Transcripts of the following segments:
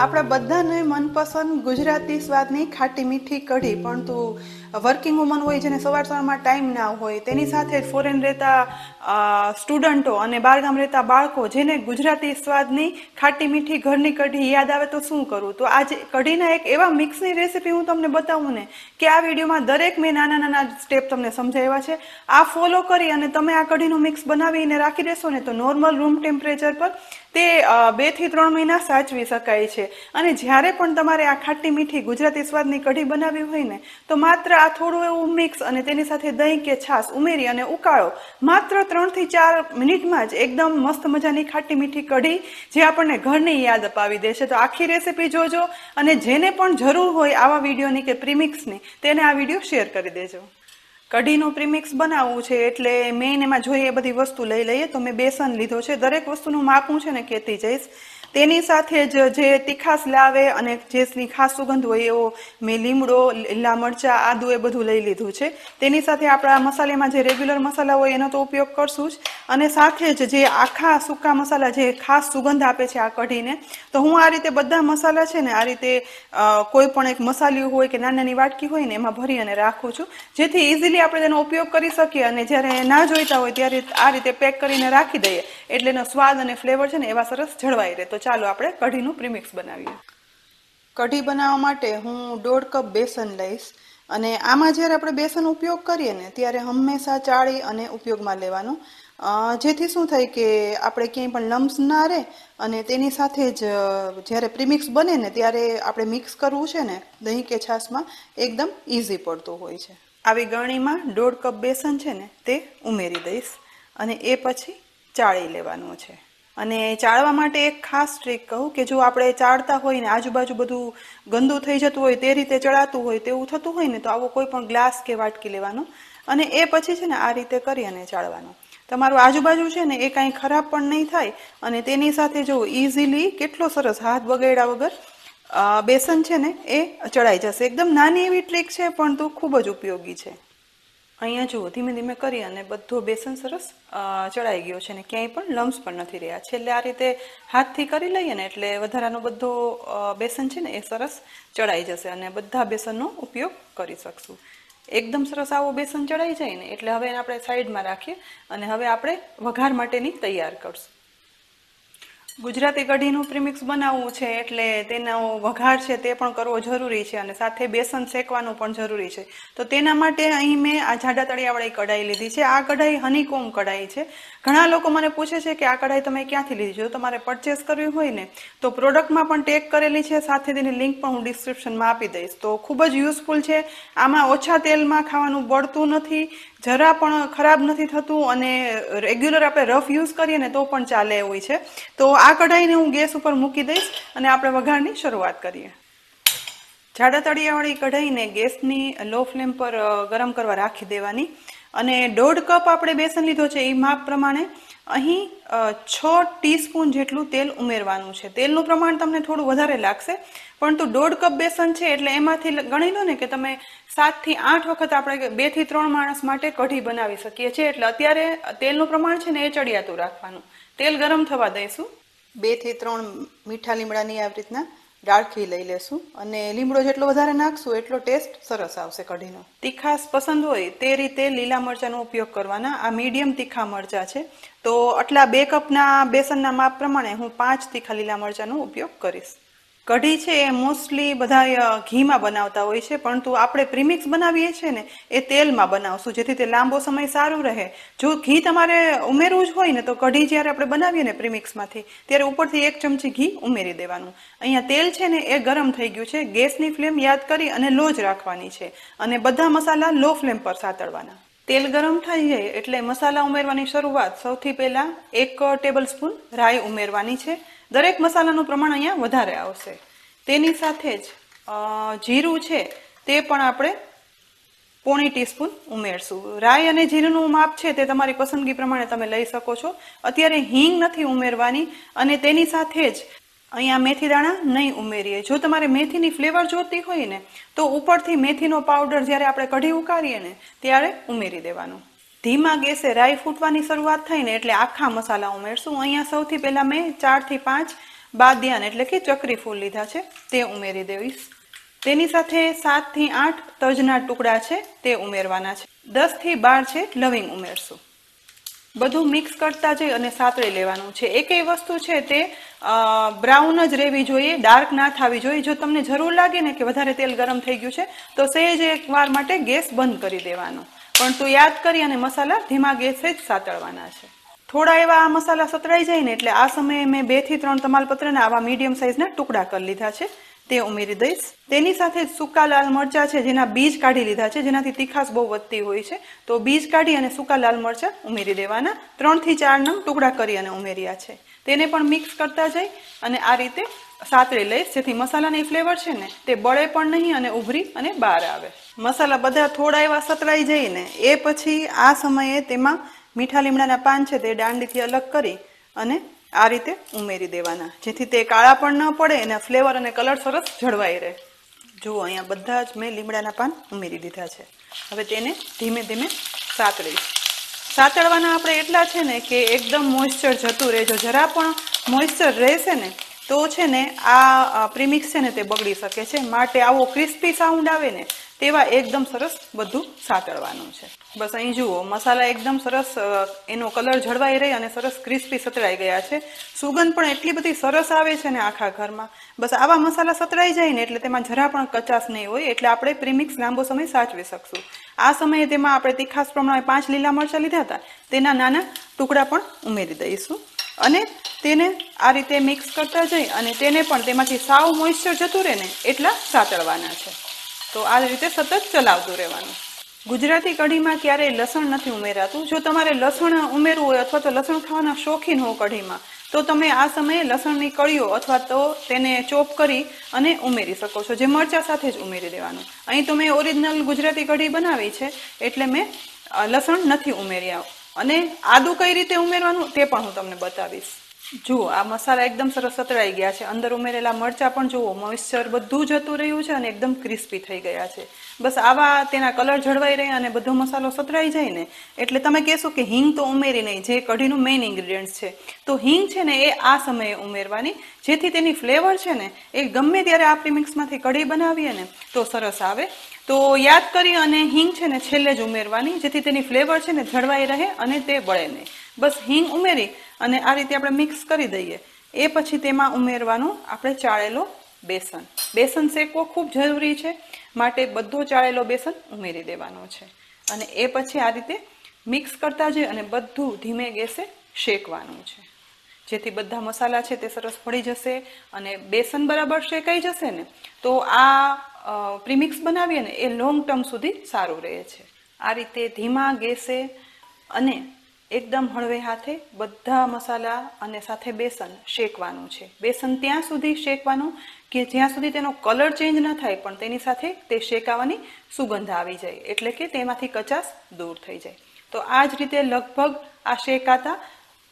આપણા બધાને મનપસંદ ગુજરાતી સ્વાદની ખાટી મીઠી કઢી, પરંતુ વર્કિંગ વુમન હોય જેને સવારમાં ટાઈમ ના હોય, તેની સાથે ફોરેન રહેતા સ્ટુડન્ટો અને બહારગામ રહેતા બાળકો જેને ગુજરાતી સ્વાદની ખાટી મીઠી ઘરની કઢી યાદ આવે તો શું કરવું. તો આજે કઢીના એક એવા મિક્સની રેસીપી હું તમને બતાવું ને કે આ વિડીયોમાં દરેક મેં નાના નાના સ્ટેપ તમને સમજાવ્યા છે. આ ફોલો કરી અને તમે આ કઢીનું મિક્સ બનાવીને રાખી દેશો ને તો નોર્મલ રૂમ ટેમ્પરેચર પર તે 2 થી 3 મહિના સાચવી શકાય છે. અને જ્યારે પણ તમારે આ ખાટી મીઠી ગુજરાતી સ્વાદની કઢી બનાવવી હોય ને તો માત્ર આ થોડું એવું મિક્સ અને તેની સાથે દહીં કે છાશ ઉમેરી અને ઉકાળો. માત્ર 3 થી 4 મિનિટમાં જ એકદમ મસ્ત મજાની ખાટી મીઠી કઢી જે આપણને ઘરની યાદ અપાવી દેશે. તો આખી રેસીપી જોજો અને જેને પણ જરૂર હોય આવા વિડીયોની કે પ્રીમિક્સની તેને આ વિડીયો શેર કરી દેજો. કઢીનું પ્રીમિક્સ બનાવવું છે એટલે મેઇન એમાં જોઈએ એ બધી વસ્તુ લઈ લઈએ. તો મેં બેસન લીધો છે, દરેક વસ્તુનું માપ હું છે ને કહેતી જઈશ. તેની સાથે જ જે તીખાસ લાવે અને જેની ખાસ સુગંધ હોય એવો મેં લીમડો, લીલા મરચાં, આદુ એ બધું લઈ લીધું છે. તેની સાથે આપણા મસાલામાં જે રેગ્યુલર મસાલા હોય એનો તો ઉપયોગ કરશું જ, અને સાથે જ જે આખા સૂકા મસાલા જે ખાસ સુગંધ આપે છે આ કઢીને, તો હું આ રીતે બધા મસાલા છે ને આ રીતે કોઈ પણ એક મસાલિયું હોય કે નાની નાની વાટકી હોય ને એમાં ભરી અને રાખું છું, જેથી ઇઝીલી આપણે તેનો ઉપયોગ કરી શકીએ. અને જ્યારે ના જોઈતા હોય ત્યારે આ રીતે પેક કરીને રાખી દઈએ એટલે એનો સ્વાદ અને ફ્લેવર છે ને એવા સરસ જળવાઈ રહે. તો ચાલો આપણે કઢીનું પ્રીમિક્સ બનાવીએ. કઢી બનાવવા માટે હું 1.5 કપ બેસન લઈશ. અને આમાં જ્યારે આપણે બેસન ઉપયોગ કરીએ ને ત્યારે હંમેશા ચાળી અને ઉપયોગમાં લેવાનું, જેથી શું થાય કે આપણે ક્યાંય પણ લમ્સ ના રહે. અને તેની સાથે જ જ્યારે પ્રીમિક્સ બને ને ત્યારે આપણે મિક્સ કરવું છે ને દહીં કે છાશમાં એકદમ ઇઝી પડતું હોય છે. આવી ગરણીમાં 1.5 કપ બેસન છે ને તે ઉમેરી દઈશ અને એ પછી ચાળી લેવાનું છે. અને ચાળવા માટે એક ખાસ ટ્રીક કહું કે જો આપણે ચાળતા હોય ને આજુબાજુ બધું ગંદુ થઈ જતું હોય, તે રીતે ચડાતું હોય, તેવું થતું હોય ને તો આવો કોઈ પણ ગ્લાસ કે વાટકી લેવાનો અને એ પછી છે ને આ રીતે કરી અને ચાળવાનું. તમારું આજુબાજુ છે ને એ કાંઈ ખરાબ પણ નહીં થાય. અને તેની સાથે જો ઇઝીલી કેટલો સરસ હાથ બગાડ્યા વગર બેસન છે ને એ ચડાઈ જશે. એકદમ નાની એવી ટ્રીક છે પણ તો ખૂબ જ ઉપયોગી છે. અહીંયા જુઓ ધીમે ધીમે કરી અને બધો બેસન સરસ ચડાઈ ગયો છે ને ક્યાંય પણ લમ્સ પણ નથી રહ્યા. છેલ્લે આ રીતે હાથથી કરી લઈએ ને એટલે વધારાનો બધો બેસન છે ને એ સરસ ચડાઈ જશે અને બધા બેસનનો ઉપયોગ કરી શકશું. એકદમ સરસ આવો બેસન ચડાઈ જાય ને એટલે હવે એને આપણે સાઈડમાં રાખીએ અને હવે આપણે વઘાર માટેની તૈયાર કરશું. ગુજરાતી કઢીનું પ્રીમિક્સ બનાવવું છે એટલે તેનો વઘાર છે તે પણ કરવો જરૂરી છે અને સાથે બેસન શેકવાનું પણ જરૂરી છે. તો તેના માટે અહીં મેં આ જાડા તળિયાવાળી કઢાઈ લીધી છે. આ કઢાઈ હનીકોમ કઢાઈ છે. ઘણા લોકો મને પૂછે છે કે આ કઢાઈ તમે ક્યાંથી લીધી? જો તમારે પરચેસ કરવી હોય ને તો પ્રોડક્ટમાં પણ ટેગ કરેલી છે, સાથે તેની લિંક પણ હું ડિસ્ક્રિપ્શનમાં આપી દઈશ. તો ખૂબ જ યુઝફુલ છે. આમાં ઓછા તેલમાં ખાવાનું બળતું નથી, જરા પણ ખરાબ નથી થતું અને રેગ્યુલર આપણે રફ યુઝ કરીએ ને તો પણ ચાલે એવું છે. તો આ કઢાઈને હું ગેસ ઉપર મૂકી દઈશ અને આપણે વઘારની શરૂઆત કરીએ. જાડા તળિયાવાળી કઢાઈને ગેસની લો ફ્લેમ પર ગરમ કરવા રાખી દેવાની. અને 1.5 કપ આપણે બેસન લીધો છે એ માપ પ્રમાણે અહીં 6 ટીસ્પૂન જેટલું તેલ ઉમેરવાનું છે. તેલનું પ્રમાણ તમને થોડું વધારે લાગશે, પરંતુ 1.5 કપ બેસન છે એટલે એમાંથી ગણી લો ને કે તમે 7 થી 8 વખત આપણે 2 થી 3 માણસ માટે કઢી બનાવી શકીએ છીએ. એટલે અત્યારે તેલનું પ્રમાણ છે ને એ ચડિયાતું રાખવાનું. તેલ ગરમ થવા દઈશું. 2 થી 3 મીઠા લીમડાની આવી રીતના ડાળખી લઈ લેશું અને લીમડો જેટલો વધારે નાખશું એટલો ટેસ્ટ સરસ આવશે કઢીનો. તીખાસ પસંદ હોય તે રીતે લીલા મરચાંનો ઉપયોગ કરવાના. આ મીડિયમ તીખા મરચાં છે તો આટલા 2 કપના બેસનના માપ પ્રમાણે હું 5 તીખા લીલા મરચાંનો ઉપયોગ કરીશ. કઢી છે એ મોસ્ટલી બધા ઘીમાં બનાવતા હોય છે, પરંતુ આપણે પ્રીમિક્સ બનાવીએ છીએ ને એ તેલમાં બનાવશું જેથી તે લાંબો સમય સારું રહે. જો ઘી તમારે ઉમેરવું જ હોય ને તો કઢી જ્યારે આપણે બનાવીએ ને પ્રીમિક્સમાંથી ત્યારે ઉપરથી 1 ચમચી ઘી ઉમેરી દેવાનું. અહીંયા તેલ છે ને એ ગરમ થઈ ગયું છે. ગેસની ફ્લેમ યાદ કરી અને લો જ રાખવાની છે અને બધા મસાલા લો ફ્લેમ પર સાતળવાના. તેલ ગરમ થઈ જાય એટલે મસાલા ઉમેરવાની શરૂઆત. સૌથી પહેલાં 1 ટેબલ સ્પૂન રાઈ ઉમેરવાની છે. દરેક મસાલાનું પ્રમાણ અહીંયા વધારે આવશે. તેની સાથે જ જીરું છે તે પણ આપણે 1/4 ટીસ્પૂન ઉમેરશું. રાઈ અને જીરુંનું માપ છે તે તમારી પસંદગી પ્રમાણે તમે લઈ શકો છો. અત્યારે હિંગ નથી ઉમેરવાની અને તેની સાથે જ અહીંયા મેથી દાણા નહીં ઉમેરીએ. જો તમારે મેથીની ફ્લેવર જોતી હોય ને તો ઉપરથી મેથીનો પાવડર જ્યારે આપણે કઢી ઉકાળીએ ને ત્યારે ઉમેરી દેવાનું. ધીમા ગેસે રાઈ ફૂટવાની શરૂઆત થાય ને એટલે આખા મસાલા ઉમેરશું. અહીંયા સૌથી પહેલાં મેં 4 થી 5 બાદિયાન એટલે કે ચકરી ફૂલ લીધા છે તે ઉમેરી દઈશ. તેની સાથે 7 થી 8 તજના ટુકડા છે તે ઉમેરવાના છે. 10 થી 12 છે લવિંગ ઉમેરશું. બધું મિક્સ કરતા જઈ અને સાતળી લેવાનું છે. એકેય વસ્તુ છે તે બ્રાઉન જ રહેવી જોઈએ, ડાર્ક ના થવી જોઈએ. જો તમને જરૂર લાગે ને કે વધારે તેલ ગરમ થઈ ગયું છે તો સહેજ એક વાર માટે ગેસ બંધ કરી દેવાનો, પણ તો યાદ કરી અને મસાલા ધીમા ગેસે જ સાતળવાના છે. થોડા એવા આ મસાલા સતળાઈ જાય ને એટલે આ સમયે મેં 2 થી 3 તમાલપત્રના આવા મીડિયમ સાઇઝના ટુકડા કરી લીધા છે તે ઉમેરી દઈશ. તેની સાથે જ સૂકા લાલ મરચાં છે જેના બીજ કાઢી લીધા છે, જેનાથી તીખાશ બહુ વધતી હોય છે, તો બીજ કાઢી અને સૂકા લાલ મરચાં ઉમેરી દેવાના. 3 થી 4 નંગ ટુકડા કરી અને ઉમેર્યા છે. તેને પણ મિક્સ કરતા જઈ અને આ રીતે સાતળી લઈશ, જેથી મસાલાની ફ્લેવર છે ને તે બળે પણ નહીં અને ઉભરી અને બહાર આવે. મસાલા બધા થોડા એવા સતળાઈ જઈને એ પછી આ સમયે તેમાં મીઠા લીમડાના પાન છે તે દાંડીથી અલગ કરી અને આ રીતે ઉમેરી દેવાના, જેથી તે કાળા પણ ન પડે અને ફ્લેવર અને કલર સરસ જળવાઈ રહે. જુઓ અહીંયા બધા જ મેં લીમડાના પાન ઉમેરી દીધા છે. હવે તેને ધીમે ધીમે સાતળીશ. સાતળવાના આપણે એટલા છે ને કે એકદમ મોઇશ્ચર જતું રહે. જો જરા પણ મોઇશ્ચર રહેશે ને તો છે ને આ પ્રીમિક્સ છે ને તે બગડી શકે છે. માટે આવો ક્રિસ્પી સાઉન્ડ આવે ને તેવા એકદમ સરસ બધું સાતળવાનું છે. બસ અહીં જુઓ મસાલા એકદમ સરસ એનો કલર જળવાઈ રહી અને સરસ ક્રિસ્પી સતળાઈ ગયા છે. સુગંધ પણ એટલી બધી સરસ આવે છે ને આખા ઘરમાં. બસ આવા મસાલા સતળાઈ જાય ને એટલે તેમાં જરા પણ કચાશ નહીં હોય, એટલે આપણે પ્રીમિક્સ લાંબો સમય સાચવી શકશું. આ સમયે તેમાં આપણે તીખાશ પ્રમાણે 5 લીલા મરચાં લીધા હતા તેના નાના ટુકડા પણ ઉમેરી દઈશું અને તેને આ રીતે મિક્સ કરતા જઈ અને તેને પણ તેમાંથી સાવ મોઇશ્ચર જતું રહે ને એટલા સાતળવાના છે. તો આ રીતે સતત ચલાવતું રહેવાનું. ગુજરાતી કઢીમાં ક્યારેય લસણ નથી ઉમેરાતું. જો તમારે લસણ ઉમેરવું હોય અથવા તો લસણ ખાવાના શોખીન હો કઢીમાં, તો તમે આ સમયે લસણની કળીઓ અથવા તો તેને ચોપ કરી અને ઉમેરી શકો છો, જે મરચાં સાથે જ ઉમેરી દેવાનું. અહીં તો મેં ઓરિજિનલ ગુજરાતી કઢી બનાવી છે એટલે મેં લસણ નથી ઉમેર્યા. અને આદુ કઈ રીતે ઉમેરવાનું તે પણ હું તમને બતાવીશ. જુઓ આ મસાલા એકદમ સરસ સતળાઈ ગયા છે. અંદર ઉમેરેલા મરચાં પણ જુઓ મોઇશ્ચર બધું જતું રહ્યું છે અને એકદમ ક્રિસ્પી થઈ ગયા છે. બસ આવા તેના કલર જળવાઈ રહે અને બધો મસાલો સતળાઈ જાય ને એટલે તમે કહેશો કે હિંગ તો ઉમેરી નહીં, જે કઢીનું મેઇન ઇન્ગ્રીડિયન્ટ છે. તો હિંગ છે ને એ આ સમયે ઉમેરવાની, જેથી તેની ફ્લેવર છે ને એ ગમે ત્યારે આ પ્રીમિક્સમાંથી કઢી બનાવીએ ને તો સરસ આવે. તો યાદ કરી અને હિંગ છે ને છેલ્લે જ ઉમેરવાની, જેથી તેની ફ્લેવર છે ને જળવાઈ રહે અને તે બળે નહીં. બસ હિંગ ઉમેરી અને આ રીતે આપણે મિક્સ કરી દઈએ. એ પછી તેમાં ઉમેરવાનું આપણે ચાળેલો બેસન. બેસન શેકવો ખૂબ જરૂરી છે, માટે બધો ચાળેલો બેસન ઉમેરી દેવાનો છે અને એ પછી આ રીતે મિક્સ કરતા જઈએ અને બધું ધીમે ગેસે શેકવાનું છે, જેથી બધા મસાલા છે તે સરસ ભળી જશે અને બેસન બરાબર શેકાઈ જશે ને તો આ પ્રીમિક્સ બનાવીએ ને એ લોંગ ટર્મ સુધી સારું રહે છે. આ રીતે ધીમા ગેસે અને એકદમ હળવે હાથે બધા મસાલા અને સાથે બેસન શેકવાનું છે. બેસન ત્યાં સુધી શેકવાનું કે જ્યાં સુધી તેનો કલર ચેન્જ ન થાય, પણ તેની સાથે તે શેકાવાની સુગંધ આવી જાય, એટલે કે તેમાંથી કચાશ દૂર થઈ જાય. તો આ જ રીતે લગભગ આ શેકાતા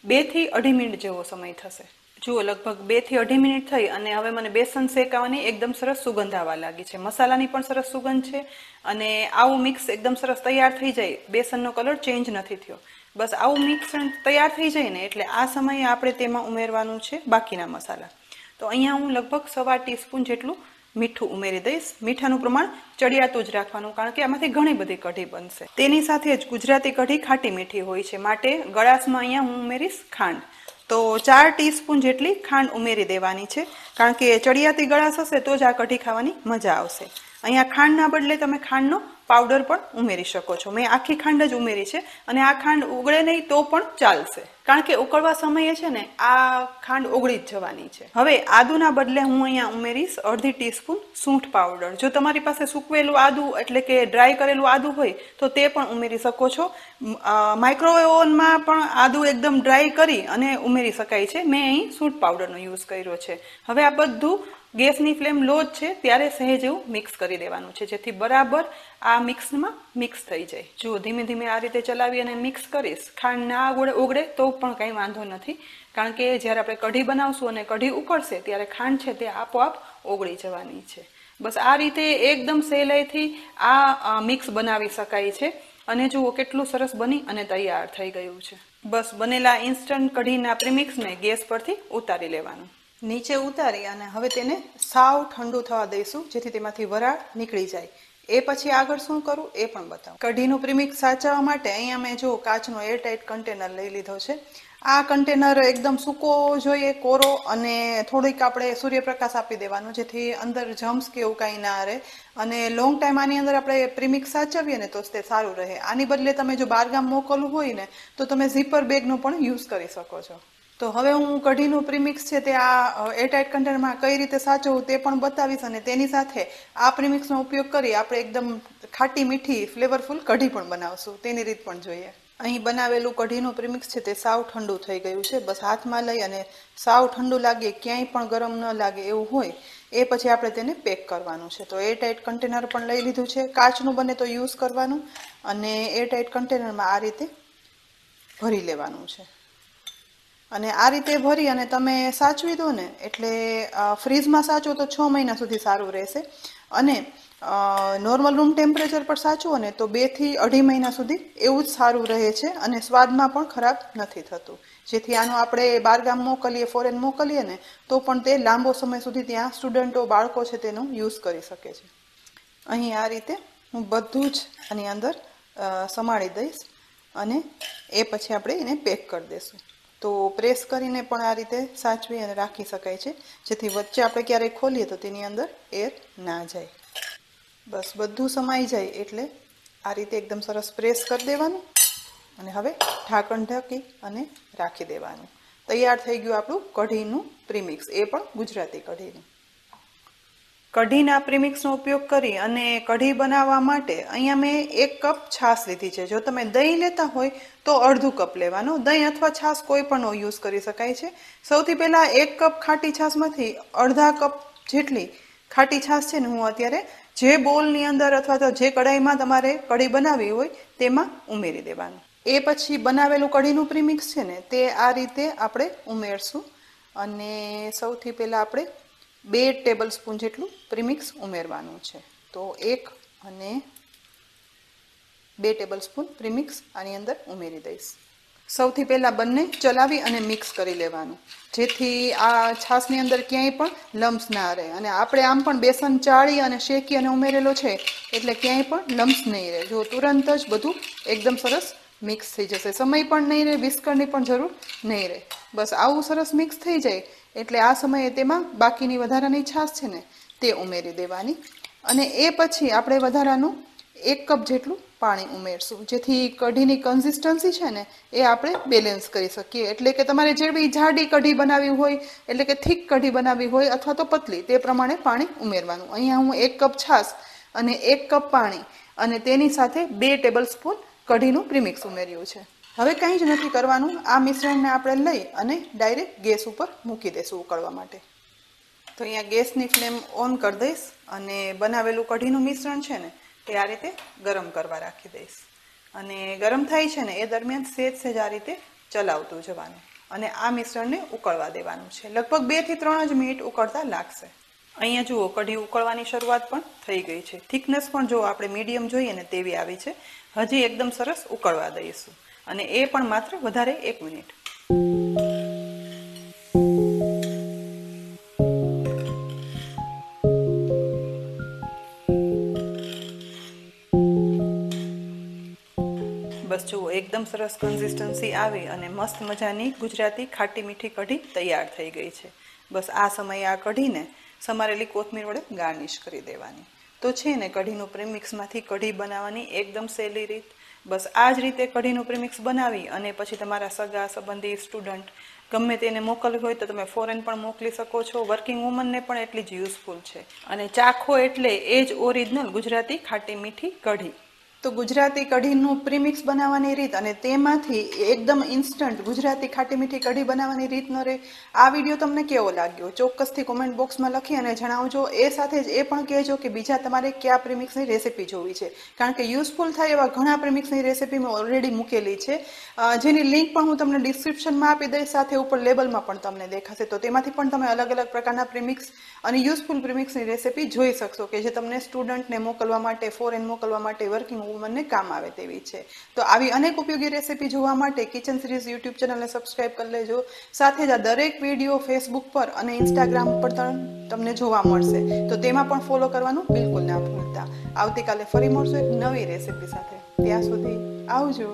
2 થી 2.5 મિનિટ જેવો સમય થશે. જુઓ લગભગ 2 થી 2.5 મિનિટ થઈ અને હવે મને બેસન શેકાવાની એકદમ સરસ સુગંધ આવવા લાગી છે. મસાલાની પણ સરસ સુગંધ છે અને આવું મિક્સ એકદમ સરસ તૈયાર થઈ જાય. બેસનનો કલર ચેન્જ નથી થયો. બસ આવું મિક્સણ તૈયાર થઈ જાય ને એટલે આ સમયે આપણે તેમાં ઉમેરવાનું છે બાકીના મસાલા. તો અહીંયા હું લગભગ 1/4 ટીસ્પૂન જેટલું મીઠું ઉમેરી દઈશ. મીઠાનું પ્રમાણ ચડિયાતું જ રાખવાનું, કારણ કે આમાંથી ઘણી બધી કઢી બનશે. તેની સાથે જ ગુજરાતી કઢી ખાટી મીઠી હોય છે, માટે ગળાશમાં અહીંયા હું ઉમેરીશ ખાંડ. તો 4 ટીસ્પૂન જેટલી ખાંડ ઉમેરી દેવાની છે, કારણ કે ચડિયાતી ગળાશ હશે તો જ આ કઢી ખાવાની મજા આવશે. અહીંયા ખાંડના બદલે તમે ખાંડનો પાવડર પણ ઉમેરી શકો છો. મેં આખી ખાંડ જ ઉમેરી છે અને આ ખાંડ ઉગળે નહીં તો પણ ચાલશે, કારણ કે ઉકળવા સમયે છે ને આ ખાંડ ઓગળી જ જવાની છે. હવે આદુના બદલે હું અહીંયા ઉમેરીશ 1/2 ટીસ્પૂન સૂંઠ પાવડર. જો તમારી પાસે સૂકવેલું આદુ એટલે કે ડ્રાય કરેલું આદુ હોય તો તે પણ ઉમેરી શકો છો. માઇક્રોવેવ ઓવનમાં પણ આદુ એકદમ ડ્રાય કરી અને ઉમેરી શકાય છે. મેં અહીં સૂંઠ પાવડરનો યુઝ કર્યો છે. હવે આ બધું ગેસની ફ્લેમ લો જ છે ત્યારે સહેજ એવું મિક્સ કરી દેવાનું છે, જેથી બરાબર આ મિક્સમાં મિક્સ થઈ જાય. જુઓ ધીમે ધીમે આ રીતે ચલાવી અને મિક્સ કરીશ. ખાંડ ના ઓગળે તો પણ કંઈ વાંધો નથી, કારણ કે જ્યારે આપણે કઢી બનાવશું અને કઢી ઉકળશે ત્યારે ખાંડ છે તે આપોઆપ ઓગળી જવાની છે. બસ આ રીતે એકદમ સહેલાઈથી આ મિક્સ બનાવી શકાય છે અને જુઓ કેટલું સરસ બની અને તૈયાર થઈ ગયું છે. બસ બનેલા ઇન્સ્ટન્ટ કઢીના પ્રીમિક્સને ગેસ પરથી ઉતારી લેવાનું. નીચે ઉતારી અને હવે તેને સાવ ઠંડુ થવા દઈશું, જેથી તેમાંથી વરાળ નીકળી જાય. એ પછી આગળ શું કરું એ પણ બતાવું. કઢીનું પ્રીમિક્સ સાચવવા માટે અહીંયા મેં જો કાચનો એરટાઇટ કન્ટેનર લઈ લીધો છે. આ કન્ટેનર એકદમ સૂકો જોઈએ, કોરો, અને થોડીક આપણે સૂર્યપ્રકાશ આપી દેવાનો, જેથી અંદર જમ્સ કે એવું કાંઈ ના રહે. અને લોંગ ટાઈમ આની અંદર આપણે પ્રીમિક્સ સાચવીએ ને તો તે સારું રહે. આની બદલે તમે જો બહારગામ મોકલવું હોય ને તો તમે ઝીપર બેગનો પણ યુઝ કરી શકો છો. તો હવે હું કઢીનું પ્રીમિક્સ છે તે આ એરટાઇટ કન્ટેનરમાં કઈ રીતે સાચવવું તે પણ બતાવીશ, અને તેની સાથે આ પ્રીમિક્સનો ઉપયોગ કરી આપણે એકદમ ખાટી મીઠી ફ્લેવરફુલ કઢી પણ બનાવશું, તેની રીત પણ જોઈએ. અહીં બનાવેલું કઢીનું પ્રીમિક્સ છે તે સાવ ઠંડુ થઈ ગયું છે. બસ હાથમાં લઈ અને સાવ ઠંડુ લાગે, ક્યાંય પણ ગરમ ન લાગે એવું હોય એ પછી આપણે તેને પેક કરવાનું છે. તો એરટાઇટ કન્ટેનર પણ લઈ લીધું છે. કાચનું બને તો યુઝ કરવાનું, અને એરટાઇટ કન્ટેનરમાં આ રીતે ભરી લેવાનું છે. અને આ રીતે ભરી અને તમે સાચવી દો ને એટલે ફ્રીજમાં સાચવો તો 6 મહિના સુધી સારું રહેશે, અને નોર્મલ રૂમ ટેમ્પરેચર પર સાચવો ને તો 2 થી 2.5 મહિના સુધી એવું જ સારું રહે છે, અને સ્વાદમાં પણ ખરાબ નથી થતું. જેથી આનો આપણે બહારગામ મોકલીએ, ફોરેન મોકલીએ ને તો પણ તે લાંબો સમય સુધી ત્યાં સ્ટુડન્ટો, બાળકો છે તેનો યુઝ કરી શકે છે. અહીં આ રીતે હું બધું જ આની અંદર સમાળી દઈશ, અને એ પછી આપણે એને પેક કરી દઈશું. તો પ્રેસ કરીને પણ આ રીતે સાચવી અને રાખી શકાય છે, જેથી વચ્ચે આપણે ક્યારેય ખોલીએ તો તેની અંદર એર ના જાય. બસ બધું સમાઈ જાય એટલે આ રીતે એકદમ સરસ પ્રેસ કરી દેવાનું, અને હવે ઢાંકણ ઢાંકી અને રાખી દેવાનું. તૈયાર થઈ ગયું આપણું કઢીનું પ્રીમિક્સ, એ પણ ગુજરાતી કઢીનું. કઢીના પ્રીમિક્સનો ઉપયોગ કરી અને કઢી બનાવવા માટે અહીંયા મેં 1 કપ છાશ લીધી છે. જો તમે દહીં લેતા હોય તો અડધું કપ લેવાનો. દહીં અથવા છાશ કોઈ પણનો યુઝ કરી શકાય છે. સૌથી પહેલાં 1 કપ ખાટી છાશમાંથી અડધા કપ જેટલી ખાટી છાશ છે ને હું અત્યારે જે બોલની અંદર અથવા તો જે કઢાઈમાં તમારે કઢી બનાવવી હોય તેમાં ઉમેરી દેવાનું. એ પછી બનાવેલું કઢીનું પ્રીમિક્સ છે ને તે આ રીતે આપણે ઉમેરશું, અને સૌથી પહેલાં આપણે 2 ટેબલ સ્પૂન જેટલું પ્રીમિક્સ ઉમેરવાનું છે. તો 1 અને 2 ટેબલ સ્પૂન પ્રીમિક્સ આની અંદર ઉમેરી દઈશ. સૌથી પહેલાં બંને ચલાવી અને મિક્સ કરી લેવાનું, જેથી આ છાશની અંદર ક્યાંય પણ લમ્સ ના રહે. અને આપણે આમ પણ બેસન ચાળી અને શેકી અને ઉમેરેલો છે એટલે ક્યાંય પણ લમ્સ નહીં રહે. જો તુરંત જ બધું એકદમ સરસ મિક્સ થઈ જશે, સમય પણ નહીં રહે, વિસ્કરની પણ જરૂર નહીં રહે. બસ આવું સરસ મિક્સ થઈ જાય એટલે આ સમયે તેમાં બાકીની વધારાની છાશ છે ને તે ઉમેરી દેવાની, અને એ પછી આપણે વધારાનું 1 કપ જેટલું પાણી ઉમેરશું, જેથી કઢીની કન્સિસ્ટન્સી છે ને એ આપણે બેલેન્સ કરી શકીએ. એટલે કે તમારે જેવી જાડી કઢી બનાવવી હોય, એટલે કે થીક કઢી બનાવવી હોય અથવા તો પતલી, તે પ્રમાણે પાણી ઉમેરવાનું. અહીંયા હું 1 કપ છાશ અને 1 કપ પાણી અને તેની સાથે 2 ટેબલ સ્પૂન કઢીનું પ્રીમિક્સ ઉમેર્યું છે. હવે કંઈ જ નથી કરવાનું. આ મિશ્રણને આપણે લઈ અને ડાયરેક્ટ ગેસ ઉપર મૂકી દઈશું ઉકળવા માટે. તો અહીંયા ગેસની ફ્લેમ ઓન કરી દઈશ અને બનાવેલું કઢીનું મિશ્રણ છે ને તે આ રીતે ગરમ કરવા રાખી દઈશ. અને ગરમ થાય છે ને એ દરમિયાન સહેજ આ રીતે ચલાવતું જવાનું, અને આ મિશ્રણને ઉકળવા દેવાનું છે. લગભગ 2 થી 3 જ મિનિટ ઉકળતા લાગશે. અહીંયા જુઓ કઢી ઉકળવાની શરૂઆત પણ થઈ ગઈ છે. થિકનેસ પણ જો આપણે મીડિયમ જોઈએ ને તેવી આવી છે. હજી એકદમ સરસ ઉકળવા દઈશું, અને એ પણ માત્ર વધારે 1 મિનિટ. બસ જુઓ એકદમ સરસ કન્સિસ્ટન્સી આવી અને મસ્ત મજાની ગુજરાતી ખાટી મીઠી કઢી તૈયાર થઈ ગઈ છે. બસ આ સમયે આ કઢીને સમારેલી કોથમીર વડે ગાર્નિશ કરી દેવાની. તો છે ને કઢીનું પ્રીમિક્સમાંથી કઢી બનાવવાની એકદમ સહેલી રીત. બસ આ જ રીતે કઢીનું પ્રીમિક્સ બનાવી અને પછી તમારા સગા સંબંધી, સ્ટુડન્ટ ગમે તેને મોકલવી હોય તો તમે ફોરેન પણ મોકલી શકો છો. વર્કિંગ વુમનને પણ એટલી જ યુઝફુલ છે. અને ચાખો એટલે એ જ ઓરિજિનલ ગુજરાતી ખાટી મીઠી કઢી. તો ગુજરાતી કઢીનું પ્રીમિક્સ બનાવવાની રીત અને તેમાંથી એકદમ ઇન્સ્ટન્ટ ગુજરાતી ખાટી મીઠી કઢી બનાવવાની રીતનો રે. આ વિડીયો તમને કેવો લાગ્યો ચોક્કસથી કોમેન્ટ બોક્સમાં લખી અને જણાવજો. એ સાથે જ એ પણ કહેજો કે બીજા તમારે કયા પ્રીમિક્સની રેસિપી જોવી છે, કારણ કે યુઝફુલ થાય એવા ઘણા પ્રીમિક્સની રેસિપી મેં ઓલરેડી મૂકેલી છે, જેની લિંક પણ હું તમને ડિસ્ક્રિપ્શનમાં આપી દઈશ, સાથે ઉપર લેબલમાં પણ તમને દેખાશે. તો તેમાંથી પણ તમે અલગ અલગ પ્રકારના પ્રીમિક્સ અને યુઝફુલ પ્રીમિક્સની રેસિપી જોઈ શકશો, કે જે તમને સ્ટુડન્ટને મોકલવા માટે, ફોરેન મોકલવા માટે, વર્કિંગ વુમનને કામ આવે તેવી છે. તો આવી અનેક ઉપયોગી રેસીપી જોવા માટે કિચન સિરીઝ યુટ્યુબ ચેનલને સબસ્ક્રાઇબ કરી લેજો. સાથે જ આ દરેક વિડીયો ફેસબુક પર અને ઇન્સ્ટાગ્રામ પર તમને જોવા મળશે, તો તેમાં પણ ફોલો કરવાનું બિલકુલ ના ભૂલતા. આવતીકાલે ફરી મળશું એક નવી રેસીપી સાથે. ત્યાં સુધી આવજો.